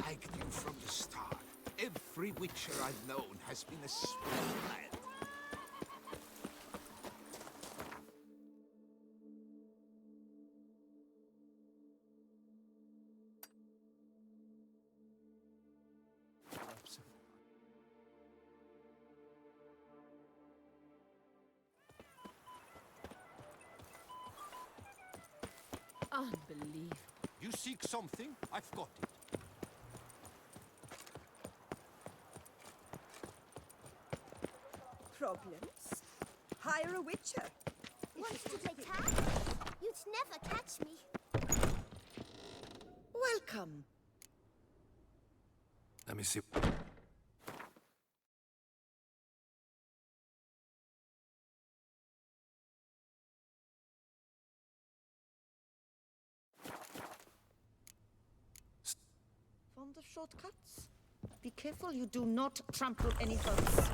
liked you from the start. Every Witcher I've known has been a small lad. Unbelievable. You seek something? I've got it. Problems? Hire a witcher. Want to play tag? You'd never catch me. Welcome. Let me see. Fond of shortcuts? Be careful you do not trample any boats.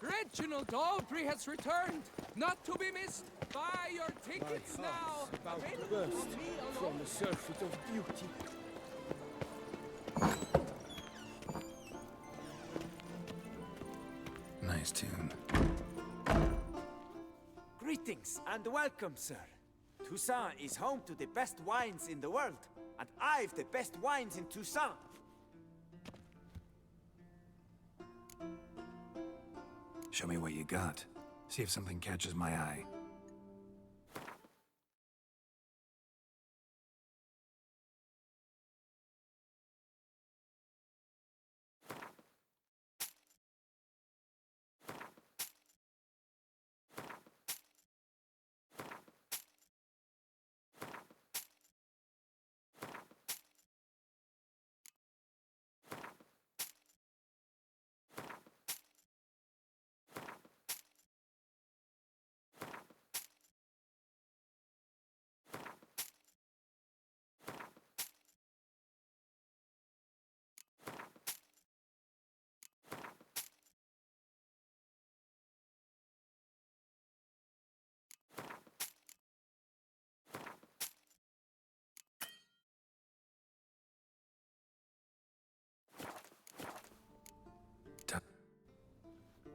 Reginald Aubrey has returned, not to be missed. Buy your tickets now. About to Available burst for me from alone. the surfeit of beauty. Nice tune. Greetings and welcome, sir. Toussaint is home to the best wines in the world, and I've the best wines in Toussaint. Show me what you got. See if something catches my eye.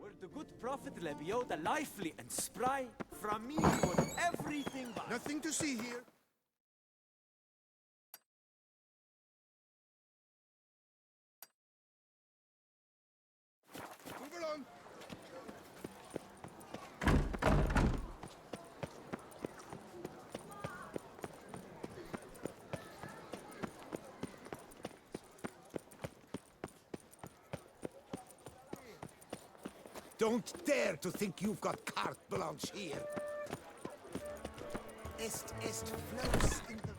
Were the good prophet Lebio the lively and spry? From me he would everything buy. Nothing to see here. Move along. Don't dare to think you've got carte blanche here. Est flows in the...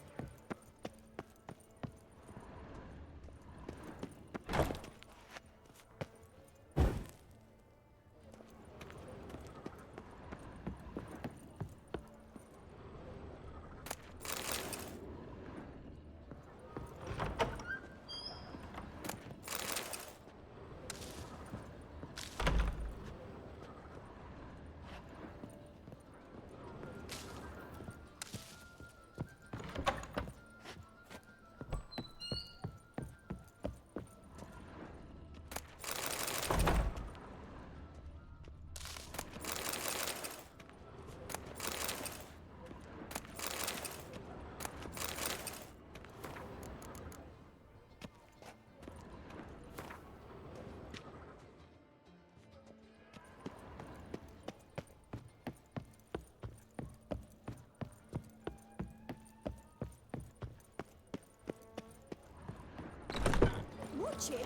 Watch it.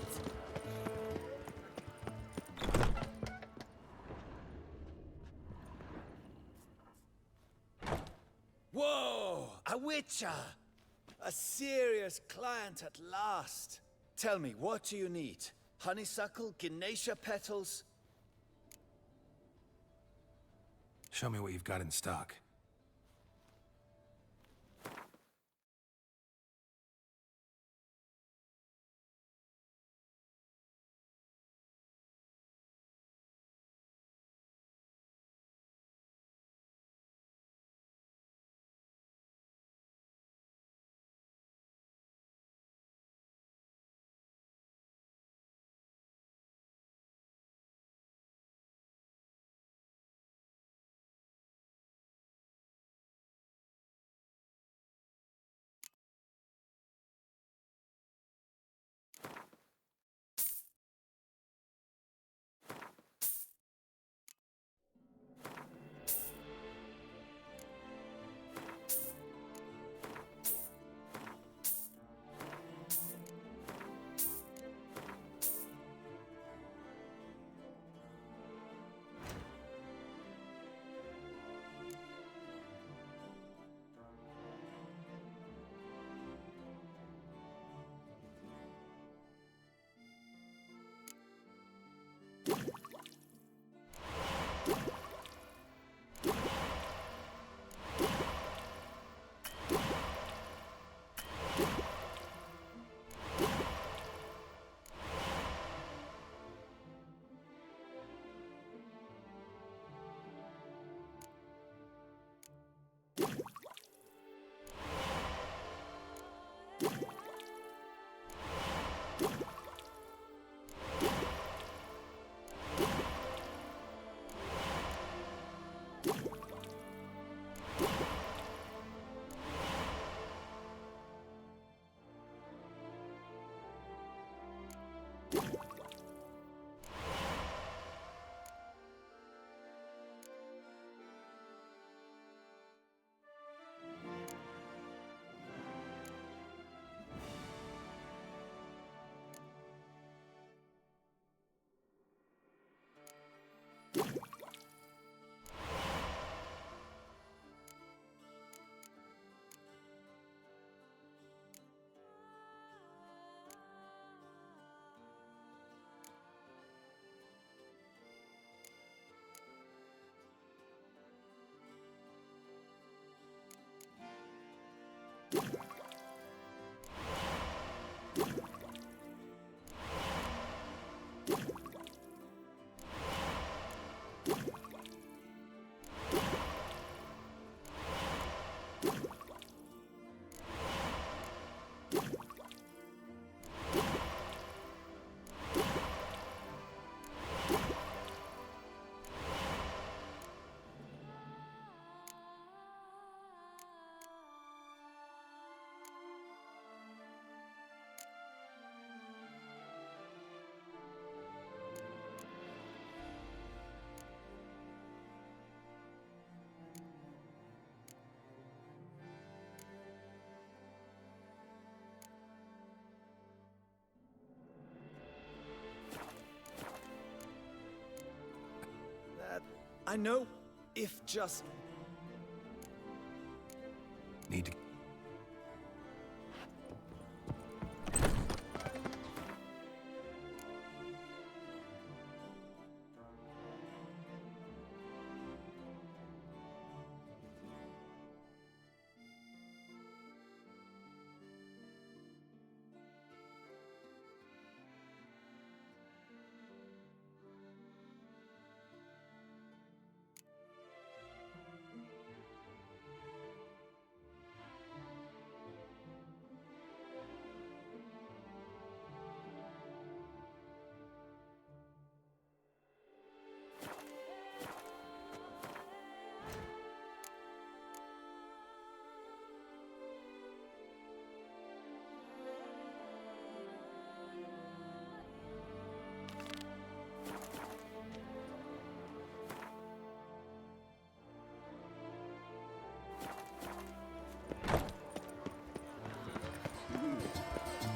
Whoa! A witcher! A serious client at last. Tell me, what do you need? Honeysuckle, Ganesha petals? Show me what you've got in stock. I know if just... Need to...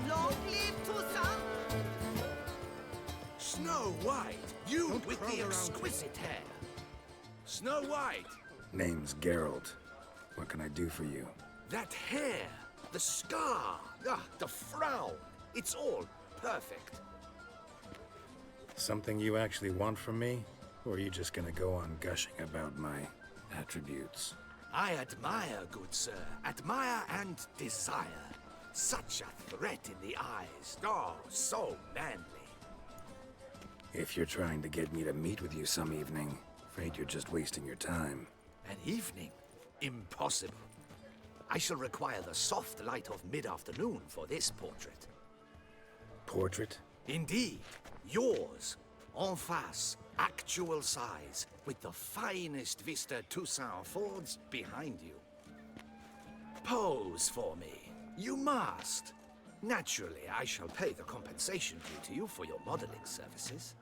Long live Toussaint! Snow White, you with the exquisite hair. Snow White, Name's Geralt. What can I do for you? that hair, the scar, the frown. It's all perfect. Something you actually want from me? Or are you just gonna go on gushing about my attributes? I admire, good sir. Admire and desire. Such a threat in the eyes. Oh, so manly. If you're trying to get me to meet with you some evening, afraid you're just wasting your time. An evening? Impossible. I shall require the soft light of mid-afternoon for this portrait. Portrait? Indeed. Yours. En face. Actual size. With the finest vista Toussaint affords behind you. Pose for me. You must. Naturally, I shall pay the compensation due to you for your modeling services.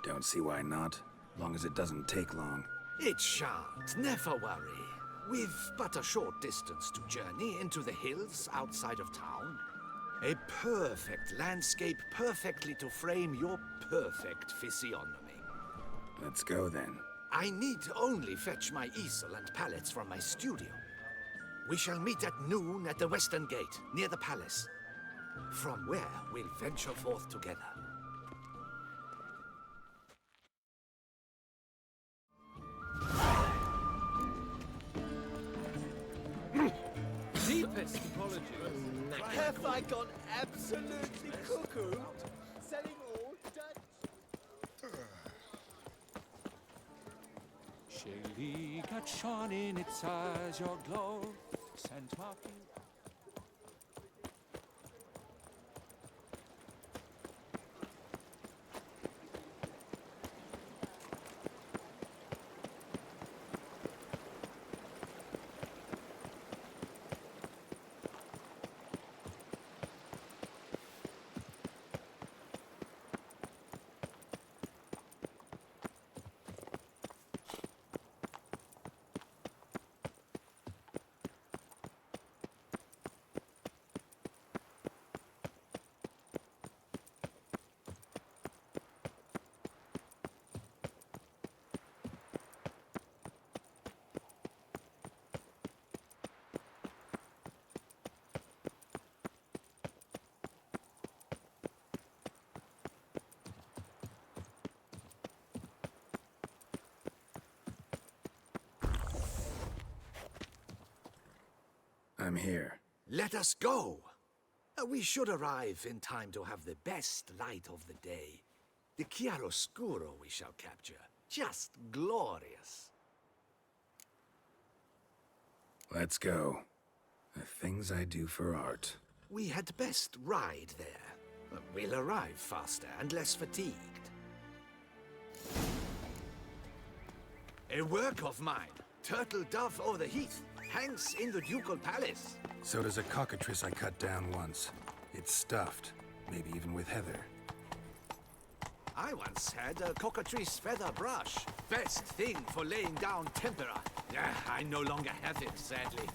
Don't see why not, long as it doesn't take long. It shan't, never worry. We've but a short distance to journey into the hills outside of town. A perfect landscape perfectly to frame your perfect physiognomy. Let's go then. I need only fetch my easel and palettes from my studio. We shall meet at noon at the western gate, near the palace. From where we'll venture forth together. Deepest apologies. Have I gone absolutely cuckoo? Selling all Dutch... Shelly got shone in its eyes, your glow sent my feet. I'm here. Let us go. We should arrive in time to have the best light of the day. The chiaroscuro we shall capture. Just glorious. Let's go. The things I do for art. We had best ride there. We'll arrive faster and less fatigued. A work of mine, Turtle Dove o'er the Heath, hangs in the ducal palace. So does a cockatrice I cut down once. It's stuffed, maybe even with heather. I once had a cockatrice feather brush. Best thing for laying down tempera. I no longer have it, sadly.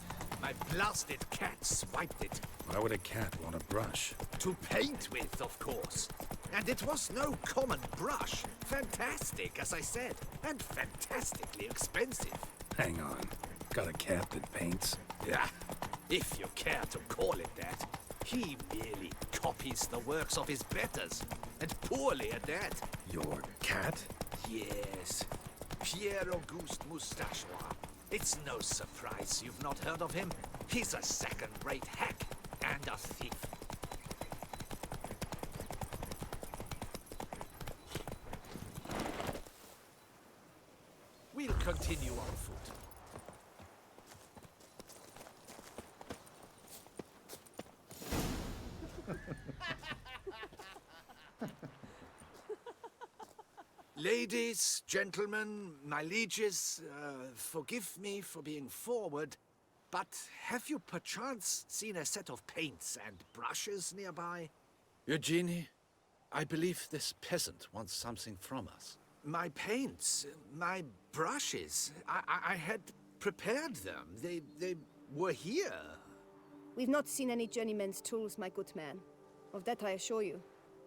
My blasted cat swiped it. Why would a cat want a brush? To paint with, of course. And it was no common brush. Fantastic, as I said, and fantastically expensive. Hang on. Got a cat that paints? Yeah, if you care to call it that. He merely copies the works of his betters, and poorly at that. Your cat? Yes, Pierre-Auguste Moustachois. It's no surprise you've not heard of him. He's a second-rate hack and a thief. We'll continue on foot. Ladies, gentlemen, my lieges, forgive me for being forward, but have you perchance seen a set of paints and brushes nearby? Eugenie, I believe this peasant wants something from us. My paints, my brushes, I had prepared them. They were here. We've not seen any journeyman's tools, my good man. Of that I assure you.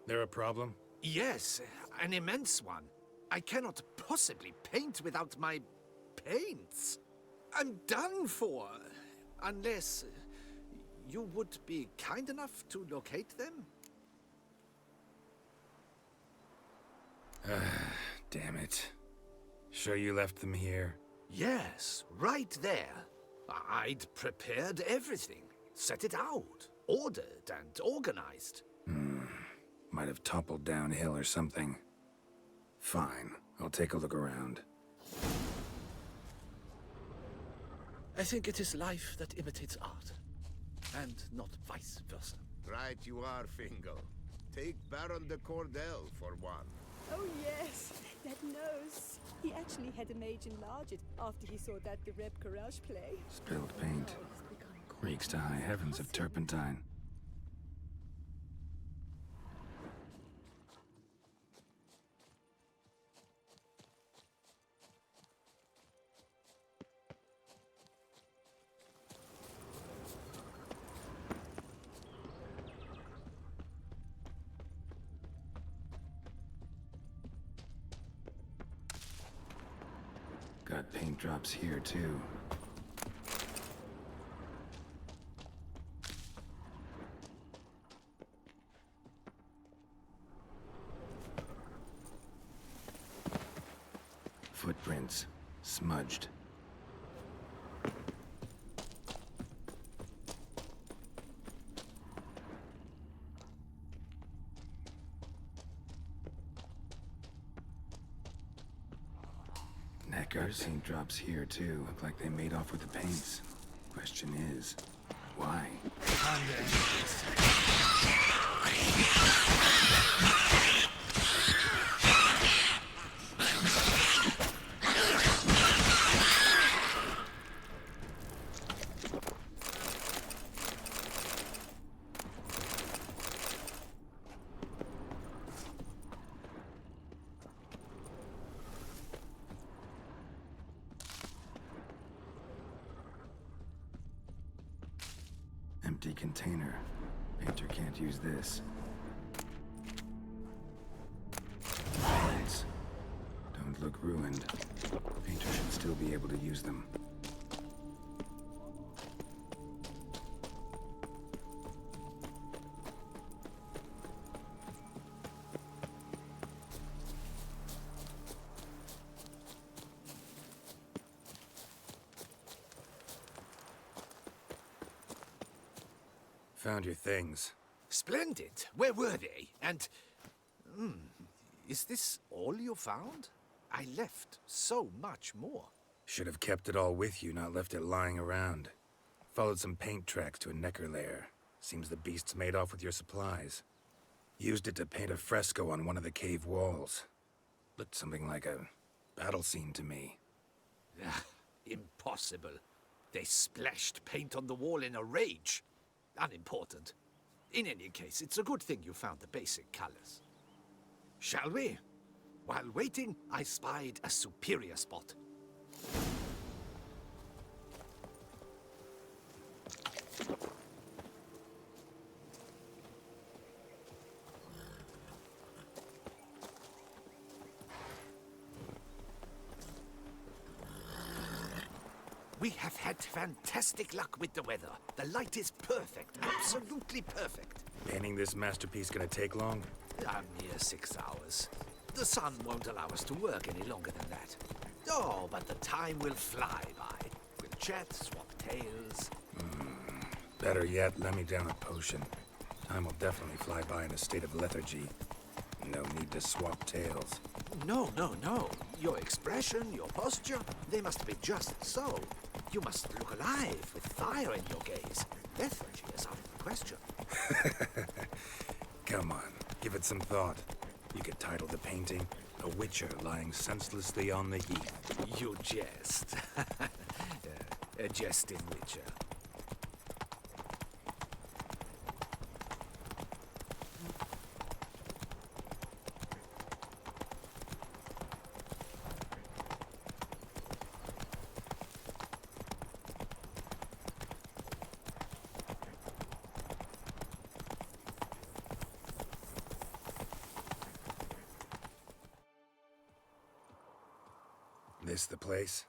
There a problem? Yes, an immense one. I cannot possibly paint without my paints. I'm done for. Unless you would be kind enough to locate them? Damn it. Sure you left them here? Yes, right there. I'd prepared everything. Set it out. Ordered and organized. Might have toppled downhill or something. Fine. I'll take a look around. I think it is life that imitates art, and not vice versa. Right you are, Fingal. Take Baron de Cordel for one. Oh yes, that nose. He actually had a mage enlarge it after he saw that the Reb Courage play. Spilled paint. Reeks to high heavens of turpentine. Got paint drops here, too. Footprints. Smudged. Neckers. Paint drops here, too. Look like they made off with the paints. Question is, why? Empty container. Painter can't use this. Paints. Don't look ruined. Painter should still be able to use them. Found your things. Splendid. Where were they? And... is this all you found? I left so much more. Should have kept it all with you, not left it lying around. Followed some paint tracks to a Necker lair. Seems the beast's made off with your supplies. Used it to paint a fresco on one of the cave walls. Looked something like a battle scene to me. Impossible. They splashed paint on the wall in a rage. Unimportant. In any case, it's a good thing you found the basic colors. Shall we? While waiting, I spied a superior spot. We have had fantastic luck with the weather. The light is perfect, absolutely perfect. Painting this masterpiece gonna take long? A mere 6 hours. The sun won't allow us to work any longer than that. Oh, but the time will fly by. We'll chat, swap tales. Better yet, let me down a potion. Time will definitely fly by in a state of lethargy. No need to swap tales. No, no, no. Your expression, your posture, they must be just so. You must look alive with fire in your gaze. Lethargy is out of the question. Come on, give it some thought. You could title the painting, A Witcher Lying Senselessly on the Heath. You jest. A jest in Witcher. This the place?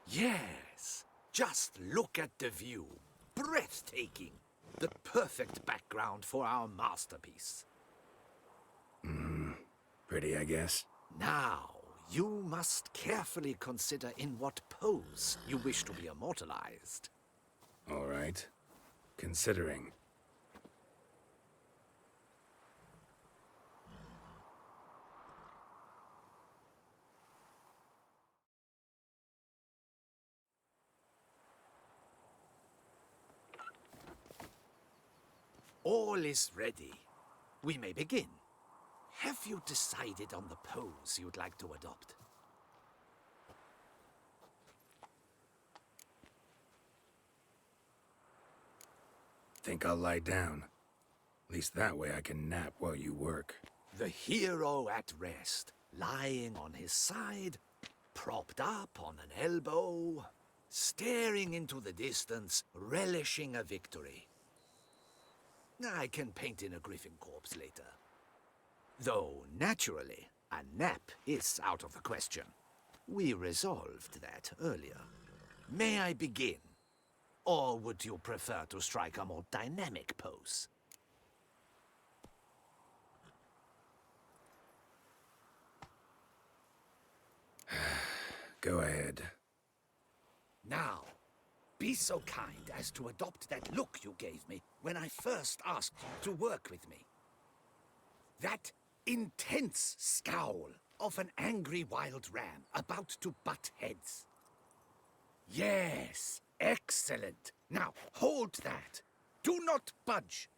Yes. Just look at the view. Breathtaking. The perfect background for our masterpiece. Pretty, I guess. Now, you must carefully consider in what pose you wish to be immortalized. All right. Considering. All is ready. We may begin. Have you decided on the pose you'd like to adopt? Think I'll lie down. At least that way I can nap while you work. The hero at rest, lying on his side, propped up on an elbow, staring into the distance, relishing a victory. I can paint in a griffin corpse later. Though, naturally, a nap is out of the question. We resolved that earlier. May I begin? Or would you prefer to strike a more dynamic pose? Go ahead. Now, be so kind as to adopt that look you gave me when I first asked you to work with me. That intense scowl of an angry wild ram about to butt heads. Yes, excellent. Now, hold that. Do not budge.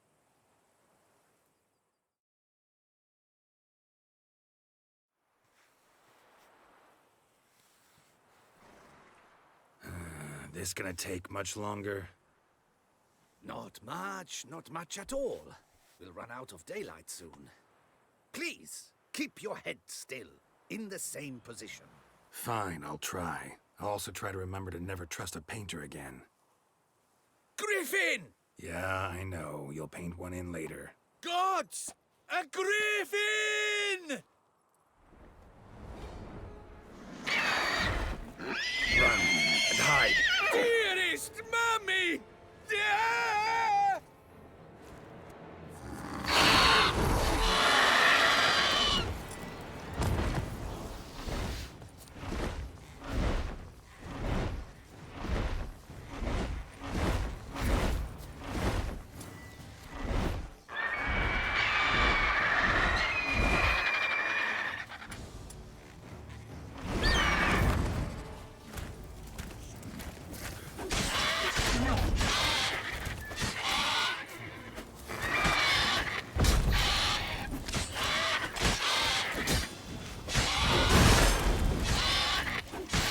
This gonna take much longer? Not much at all. We'll run out of daylight soon. Please, keep your head still, in the same position. Fine, I'll try. I'll also try to remember to never trust a painter again. Griffin! Yeah, I know. You'll paint one in later. Gods! A griffin! Run and hide! Dearest Mummy! Ah!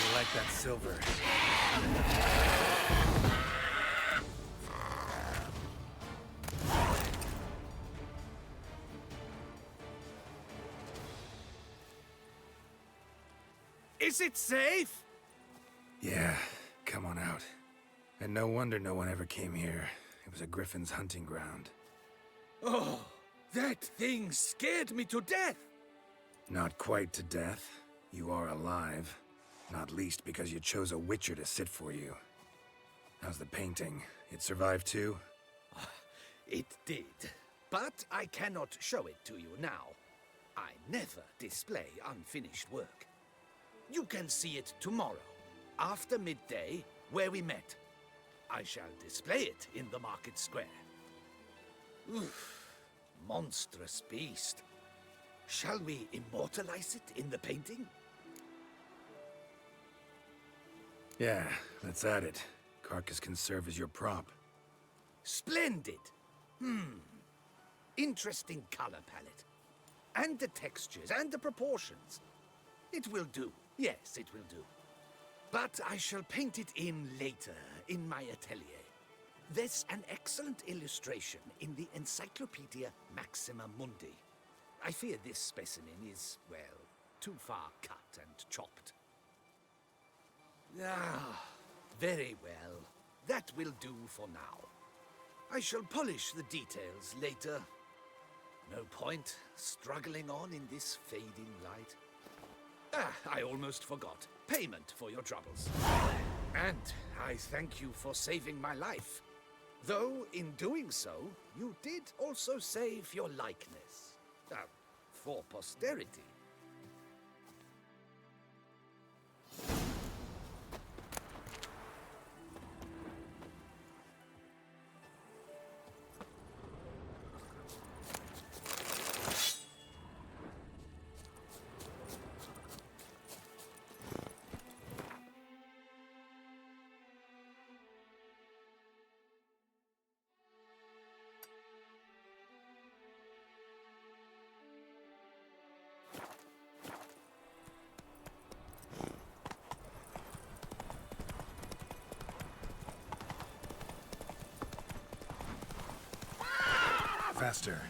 I like that silver. Is it safe? Yeah, come on out. And no wonder no one ever came here. It was a griffin's hunting ground. Oh, that thing scared me to death. Not quite to death. You are alive. Not least because you chose a witcher to sit for you. How's the painting? It survived too? It did. But I cannot show it to you now. I never display unfinished work. You can see it tomorrow, after midday, where we met. I shall display it in the market square. Oof, monstrous beast. Shall we immortalize it in the painting? Yeah, let's add it. Carcass can serve as your prop. Splendid! Interesting color palette. And the textures and the proportions. It will do. Yes, it will do. But I shall paint it in later, in my atelier. There's an excellent illustration in the Encyclopedia Maxima Mundi. I fear this specimen is, well, too far cut and chopped. Ah, very well. That will do for now. I shall polish the details later. No point struggling on in this fading light. Ah, I almost forgot. Payment for your troubles. And I thank you for saving my life. Though, in doing so, you did also save your likeness. For posterity. Faster.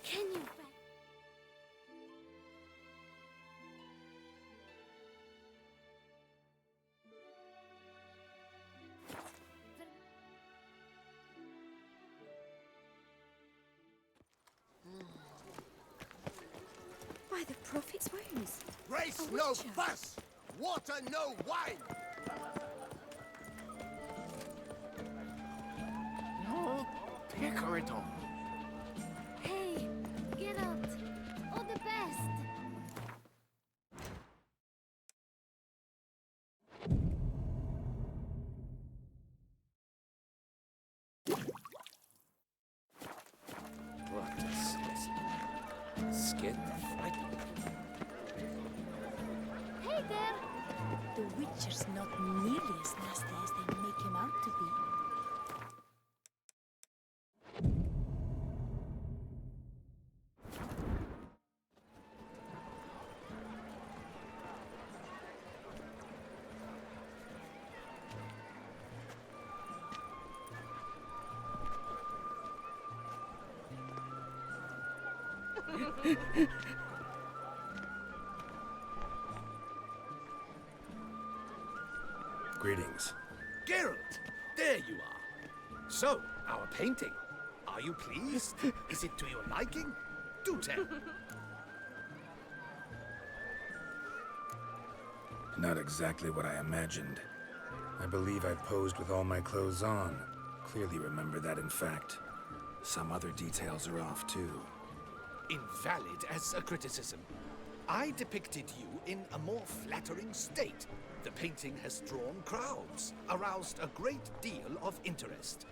Can you... By the prophet's wounds. Race A no witcher. fuss! Water no wine! No, Picarito. Hey, Geralt. All the best. What a specimen. Scared the fright. Hey there. The Witcher's not nearly as nasty as they make him out to be. Greetings. Geralt, there you are. So, our painting. Are you pleased? Is it to your liking? Do tell. Not exactly what I imagined. I believe I posed with all my clothes on. Clearly remember that, in fact. Some other details are off, too. Invalid as a criticism. I depicted you in a more flattering state. The painting has drawn crowds, aroused a great deal of interest.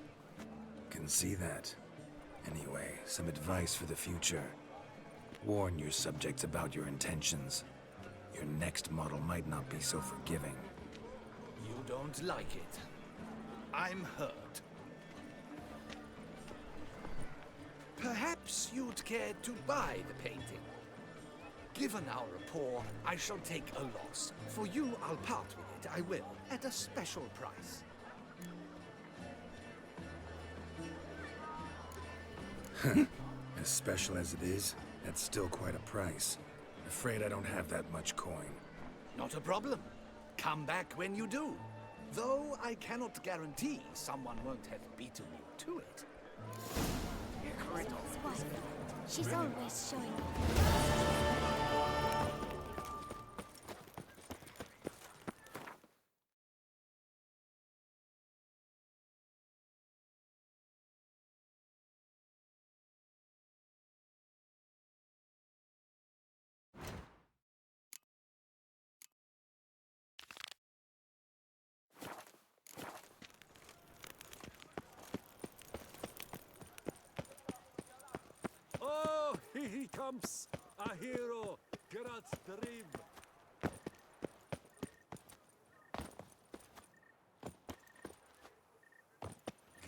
Can see that. Anyway, some advice for the future. Warn your subjects about your intentions. Your next model might not be so forgiving. You don't like it. I'm hurt. Perhaps you'd care to buy the painting. Given our rapport, I shall take a loss. For you, I'll part with it, I will, at a special price. As special as it is, that's still quite a price. Afraid I don't have that much coin. Not a problem. Come back when you do. Though I cannot guarantee someone won't have beaten you to it. His wife. She's always showing off. Oh, he comes! A hero! Geralt's dream!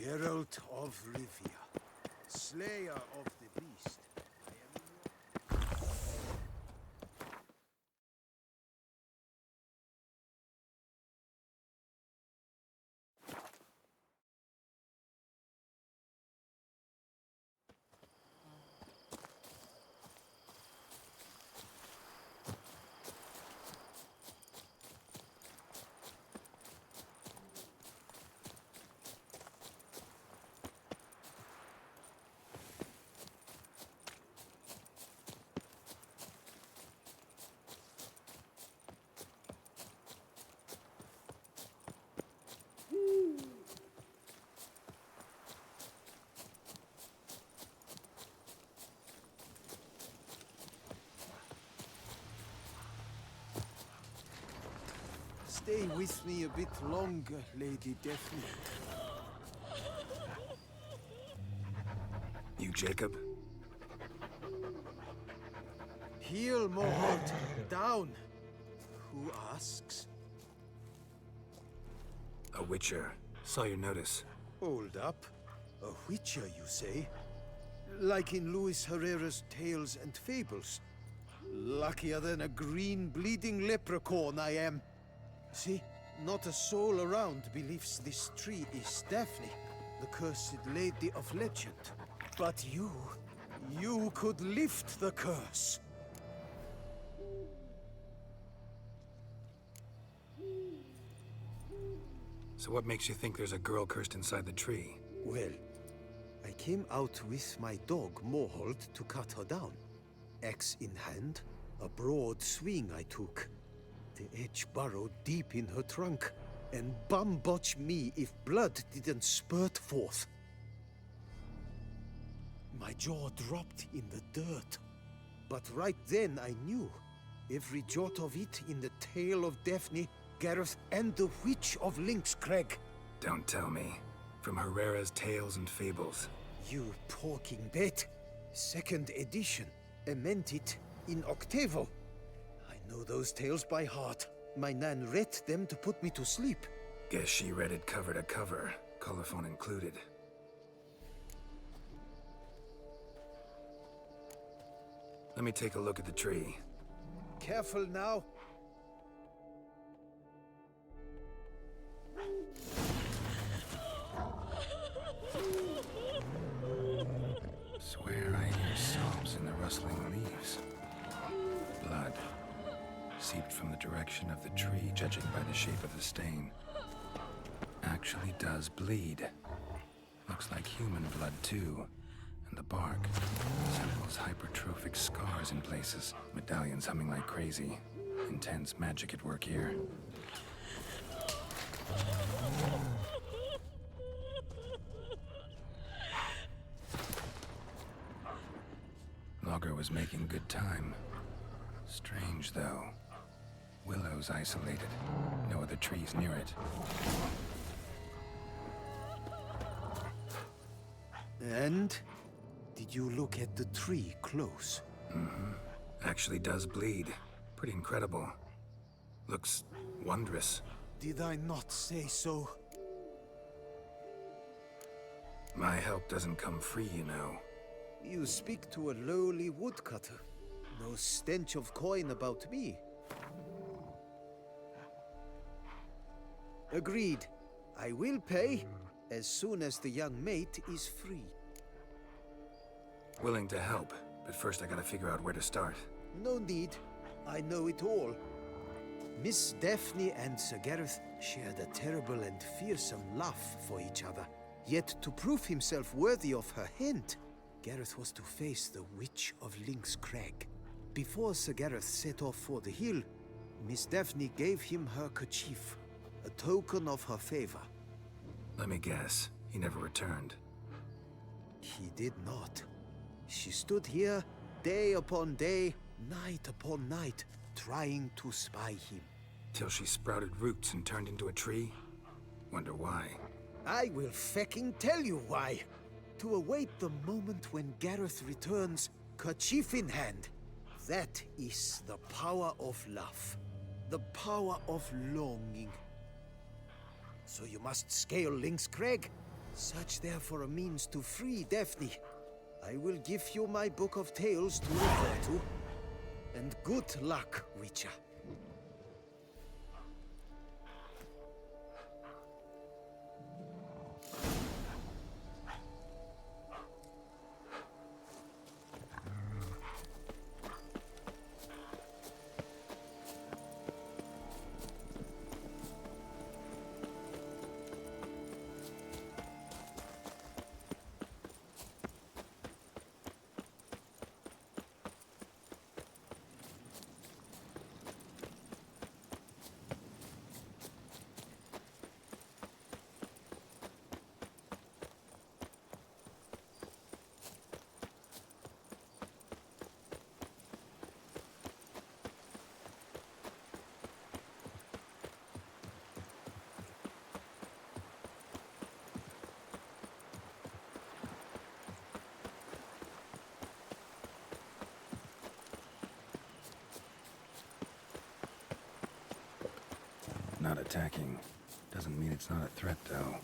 Geralt of Rivia, slayer of the beast. Stay with me a bit longer, Lady Daphne. You Jacob? Heel, Mohort. Down. Who asks? A witcher. Saw your notice. Hold up. A witcher, you say? Like in Luis Herrera's Tales and Fables. Luckier than a green bleeding leprechaun I am. See, not a soul around believes this tree is Daphne, the cursed lady of legend. But you could lift the curse. So what makes you think there's a girl cursed inside the tree? Well, I came out with my dog, Mohold, to cut her down. Axe in hand, a broad swing I took. The edge burrowed deep in her trunk, and bum-botch me if blood didn't spurt forth. My jaw dropped in the dirt. But right then I knew. Every jot of it in the tale of Daphne, Gareth, and the Witch of Lynxcrag. Don't tell me. From Herrera's Tales and Fables. You porking bet. Second edition. I meant it in octavo. I know those tales by heart. My nan read them to put me to sleep. Guess she read it cover to cover, colophon included. Let me take a look at the tree. Careful now. Swear I hear sobs in the rustling leaves. Blood. Seeped from the direction of the tree, judging by the shape of the stain. Actually does bleed. Looks like human blood, too. And the bark resembles hypertrophic scars in places. Medallions humming like crazy. Intense magic at work here. Logger was making good time. Strange, though. Willow's isolated. No other trees near it. And? Did you look at the tree close? Mm-hmm. Actually does bleed. Pretty incredible. Looks wondrous. Did I not say so? My help doesn't come free, you know. You speak to a lowly woodcutter. No stench of coin about me. Agreed. I will pay as soon as the young mate is free. Willing to help, but first I gotta figure out where to start. No need. I know it all. Miss Daphne and Sir Gareth shared a terrible and fearsome love for each other. Yet to prove himself worthy of her hand, Gareth was to face the Witch of Link's Crag. Before Sir Gareth set off for the hill, Miss Daphne gave him her kerchief, a token of her favor. Let me guess, he never returned. He did not. She stood here, day upon day, night upon night, trying to spy him. Till she sprouted roots and turned into a tree? Wonder why. I will fecking tell you why. To await the moment when Gareth returns, kerchief in hand. That is the power of love. The power of longing. So you must scale Link's Crag. Search there for a means to free Daphne. I will give you my book of tales to refer to. And good luck, Witcher. Not attacking. Doesn't mean it's not a threat, though.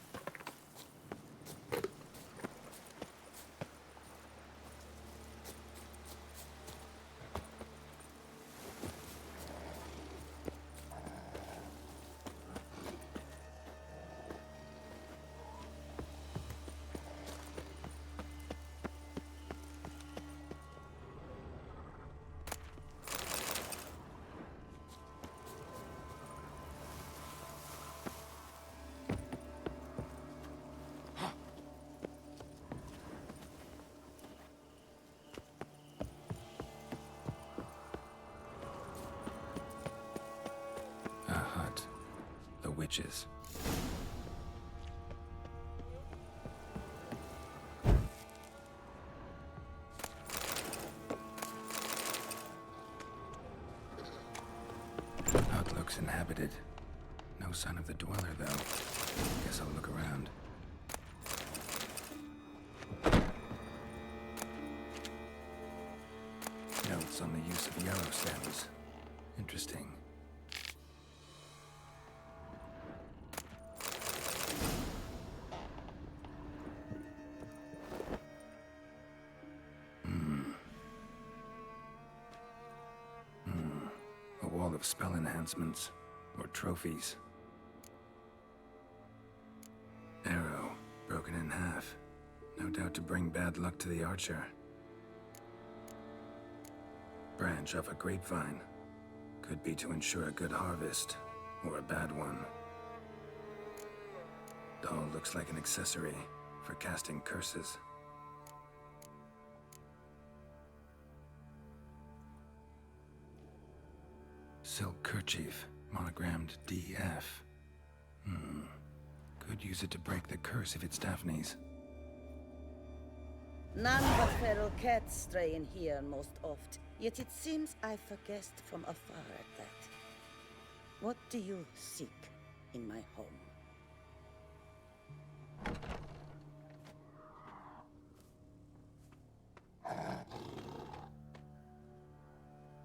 Witches. Hut looks inhabited. No sign of the dweller, though. Guess I'll look around. Notes on the use of yarrow stems. Interesting. Of spell enhancements, or trophies. Arrow, broken in half. No doubt to bring bad luck to the archer. Branch off a grapevine. Could be to ensure a good harvest, or a bad one. Doll looks like an accessory for casting curses. Silk kerchief, monogrammed DF. Could use it to break the curse if it's Daphne's. None but feral cats stray in here most oft, yet it seems I've guessed from afar at that. What do you seek in my home?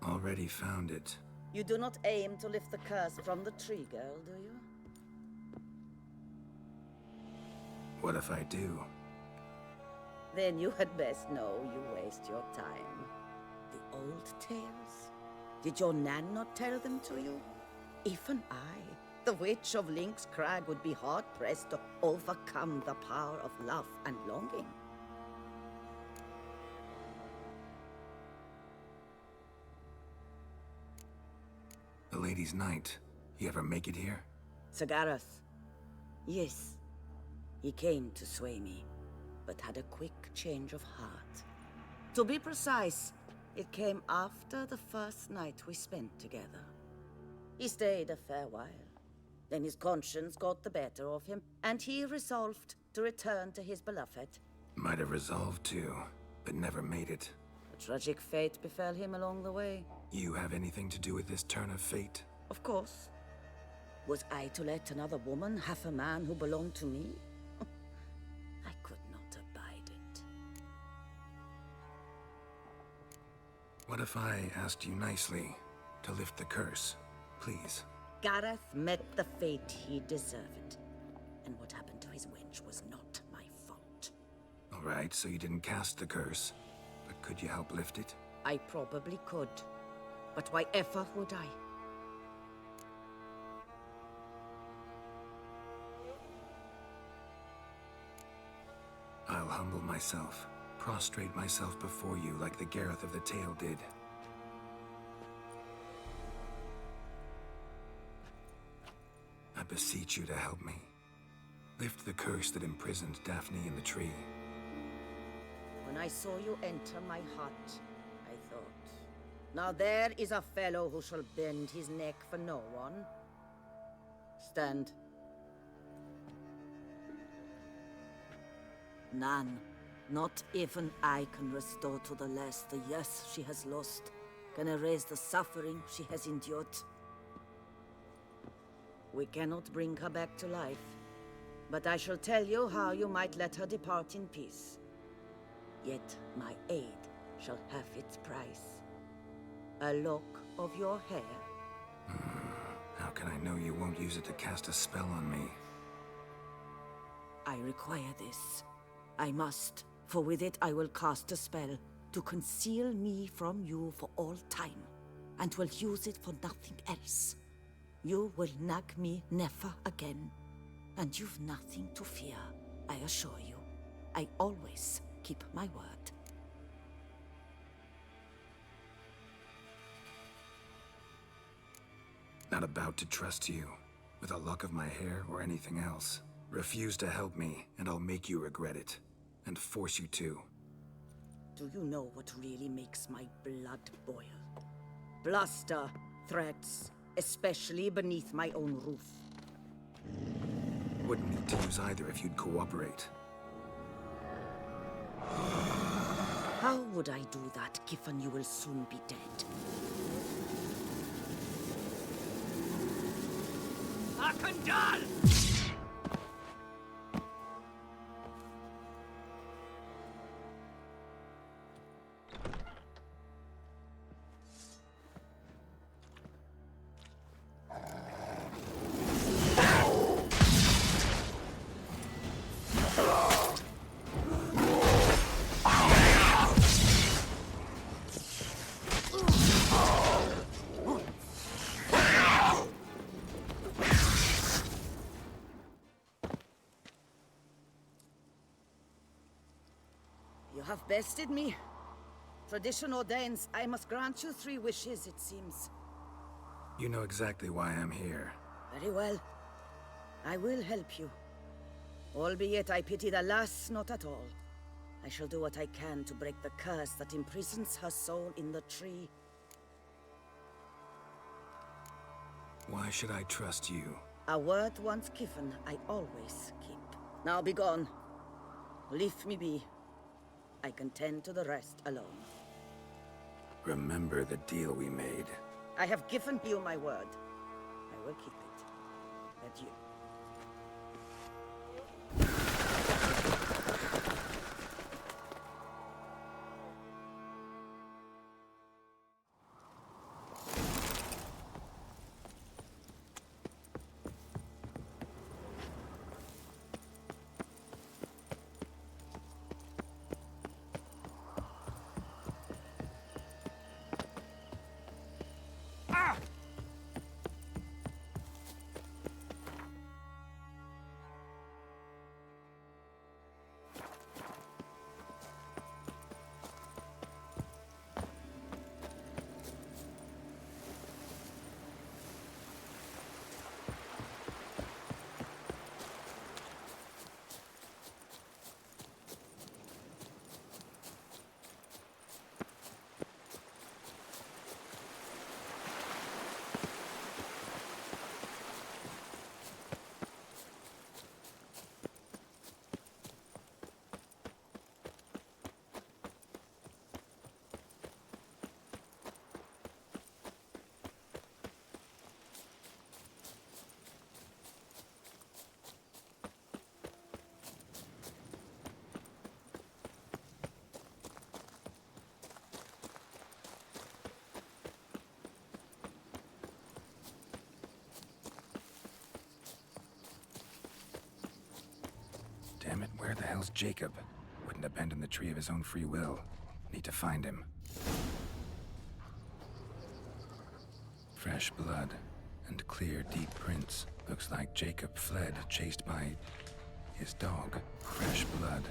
Already found it. You do not aim to lift the curse from the tree girl, do you? What if I do? Then you had best know you waste your time. The old tales? Did your Nan not tell them to you? Even I, the Witch of Link's Crag, would be hard-pressed to overcome the power of love and longing. The Lady's Knight. You ever make it here? Sir Gareth. Yes. He came to sway me. but had a quick change of heart. To be precise, it came after the first night we spent together. He stayed a fair while. Then his conscience got the better of him, and he resolved to return to his beloved. Might have resolved to, but never made it. A tragic fate befell him along the way. You have anything to do with this turn of fate? Of course. Was I to let another woman have a man who belonged to me? I could not abide it. What if I asked you nicely to lift the curse, please? Gareth met the fate he deserved. And what happened to his wench was not my fault. All right, so you didn't cast the curse, but could you help lift it? I probably could. But why ever would I? I'll humble myself, prostrate myself before you like the Gareth of the Tale did. I beseech you to help me. Lift the curse that imprisoned Daphne in the tree. When I saw you enter my hut, I thought, now there is a fellow who shall bend his neck for no one. Stand. None. Not even I can restore to the lass the years she has lost, can erase the suffering she has endured. We cannot bring her back to life, but I shall tell you how you might let her depart in peace. Yet my aid shall have its price. A lock of your hair. How can I know you won't use it to cast a spell on me? I require this. I must, for with it I will cast a spell to conceal me from you for all time, and will use it for nothing else. You will nag me never again, and you've nothing to fear, I assure you. I always keep my word. Not about to trust you, with a lock of my hair or anything else. Refuse to help me, and I'll make you regret it. And force you to. Do you know what really makes my blood boil? Bluster, threats, especially beneath my own roof. Wouldn't need to use either if you'd cooperate. How would I do that, given you will soon be dead? Akandal! You have bested me. Tradition ordains I must grant you 3 wishes, it seems. You know exactly why I'm here. Very well. I will help you. Albeit I pity the lass not at all. I shall do what I can to break the curse that imprisons her soul in the tree. Why should I trust you? A word once given, I always keep. Now be gone. Leave me be. I can tend to the rest alone. Remember the deal we made. I have given you my word. I will keep it. Adieu. hell's Jacob? Wouldn't abandon the tree of his own free will. Need to find him. Fresh blood and clear, deep prints. Looks like Jacob fled, chased by his dog. Fresh blood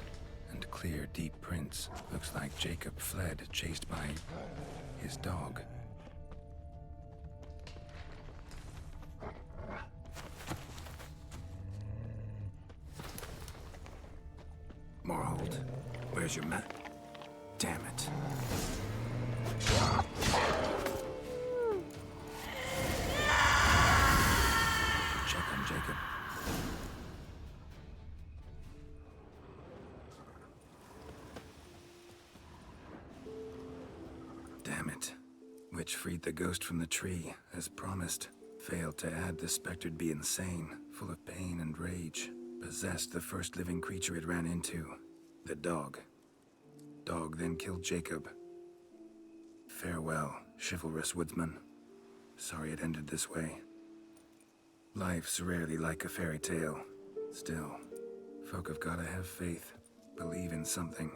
and clear, deep prints. Looks like Jacob fled, chased by his dog. Morhold, where's your map? Damn it. Check on Jacob. Damn it. Witch freed the ghost from the tree, as promised. Failed to add the specter to be insane, full of pain and rage. Possessed the first living creature it ran into. The dog. Dog then killed Jacob. Farewell, chivalrous woodsman. Sorry it ended this way. Life's rarely like a fairy tale. Still, folk have gotta have faith. Believe in something.